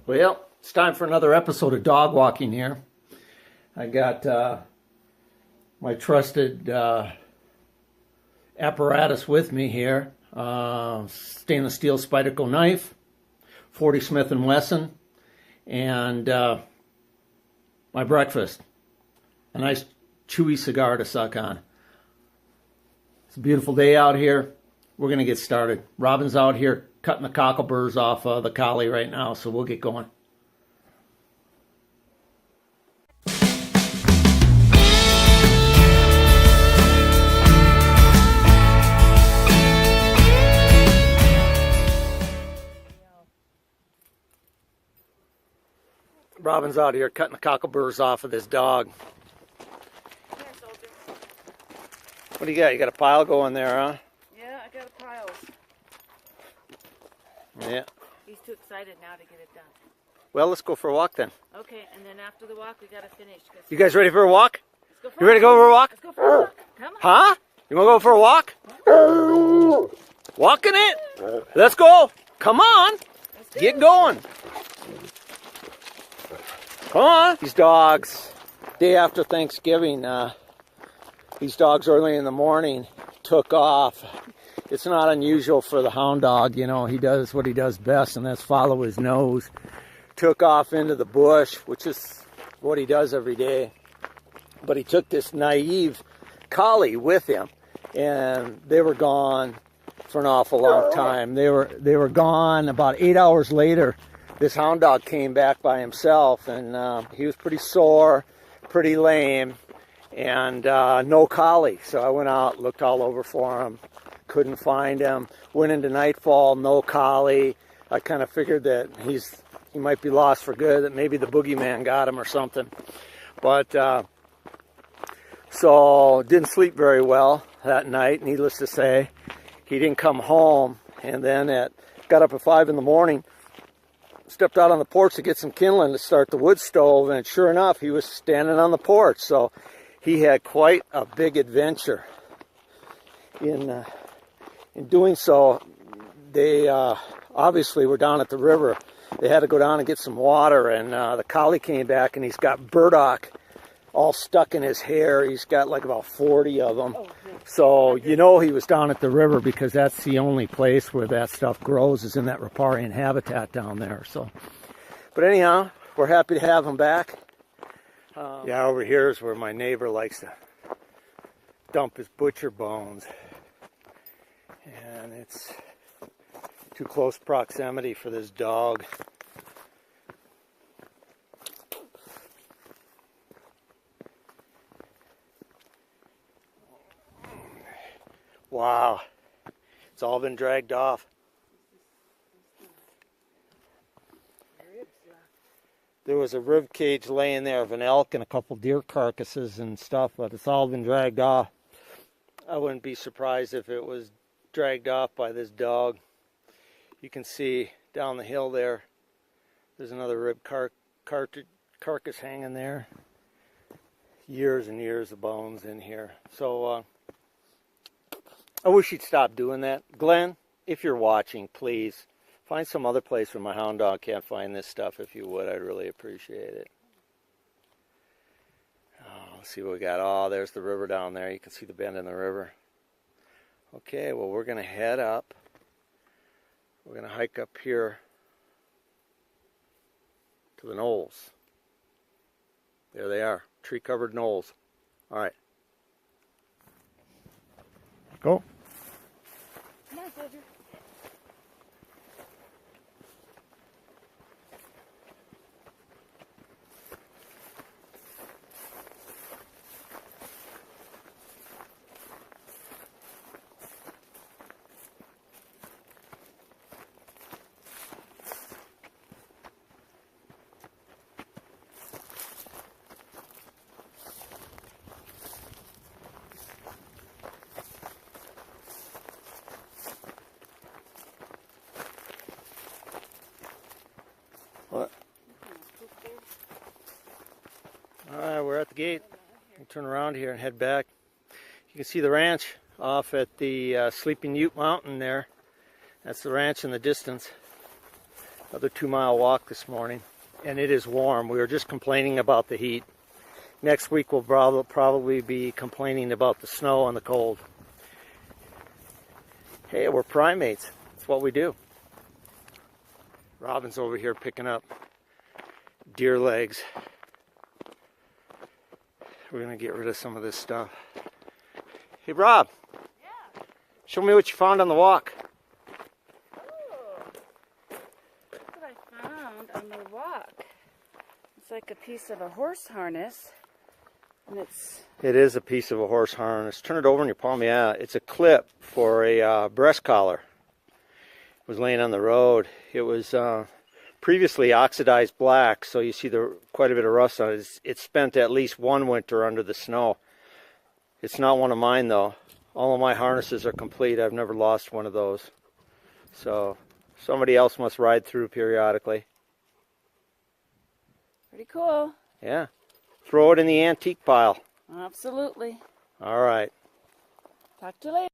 Well, it's time for another episode of Dog Walking here. I got my trusted apparatus with me here. Stainless steel Spyderco knife, 40 Smith & Wesson, and my breakfast. A nice chewy cigar to suck on. It's a beautiful day out here. We're going to get started. Robin's out here cutting the cockleburs off the collie right now, so we'll get going. Robin's out here cutting the cockleburs off of this dog. Here, soldier. What do you got? You got a pile going there, huh? Yeah, I got a pile. Yeah. He's too excited now to get it done. Well, let's go for a walk then. Okay, and then after the walk, we gotta finish. You guys ready for a walk? Let's go for You ready to go for a walk? Let's go for a walk. Come on. Huh? You want to go for a walk? Walking it? Let's go. Come on. Get going. Come on. These dogs, day after Thanksgiving, these dogs early in the morning took off. It's not unusual for the hound dog, you know, he does what he does best, and that's follow his nose. Took off into the bush, which is what he does every day. But he took this naive collie with him, and they were gone for an awful long time. They were gone. About 8 hours later, this hound dog came back by himself, and he was pretty sore, pretty lame, and no collie. So I went out, looked all over for him, couldn't find him. Went into nightfall, no collie. I kind of figured that he might be lost for good, that maybe the boogeyman got him or something. But so didn't sleep very well that night, needless to say. He didn't come home, and then got up at 5 in the morning, stepped out on the porch to get some kindling to start the wood stove, and sure enough, he was standing on the porch. So he had quite a big adventure. In doing so, they obviously were down at the river. They had to go down and get some water, and the collie came back, and he's got burdock all stuck in his hair. He's got like about 40 of them. So you know he was down at the river, because that's the only place where that stuff grows, is in that riparian habitat down there. So, but anyhow, we're happy to have him back. Yeah, over here is where my neighbor likes to dump his butcher bones, and it's too close proximity for this dog. Wow, it's all been dragged off. There was a rib cage laying there of an elk and a couple deer carcasses and stuff, but it's all been dragged off. I wouldn't be surprised if it was dragged off by this dog. You can see down the hill there, there's another rib carcass hanging there. Years and years of bones in here. So I wish you'd stop doing that. Glenn, if you're watching, please find some other place where my hound dog can't find this stuff. If you would, I'd really appreciate it. Oh, let's see what we got. Oh, there's the river down there. You can see the bend in the river. Okay, well, we're going to head up. We're going to hike up here to the knolls. There they are, tree-covered knolls. All right. Go. Come on, soldier. What? All right, we're at the gate. We'll turn around here and head back. You can see the ranch off at the Sleeping Ute Mountain there. That's the ranch in the distance. Another 2-mile walk this morning, and it is warm. We were just complaining about the heat. Next week we'll probably be complaining about the snow and the cold. Hey, we're primates. That's what we do. Robin's over here picking up deer legs. We're gonna get rid of some of this stuff. Hey, Rob. Yeah. Show me what you found on the walk. Oh. That's what I found on the walk. It's like a piece of a horse harness. And It is a piece of a horse harness. Turn it over in your palm. Yeah, it's a clip for a breast collar. It was laying on the road. It was previously oxidized black, so you see quite a bit of rust on it. It's spent at least one winter under the snow. It's not one of mine, though. All of my harnesses are complete. I've never lost one of those. So somebody else must ride through periodically. pretty cool. Yeah. Throw it in the antique pile. Absolutely. All right. Talk to you later.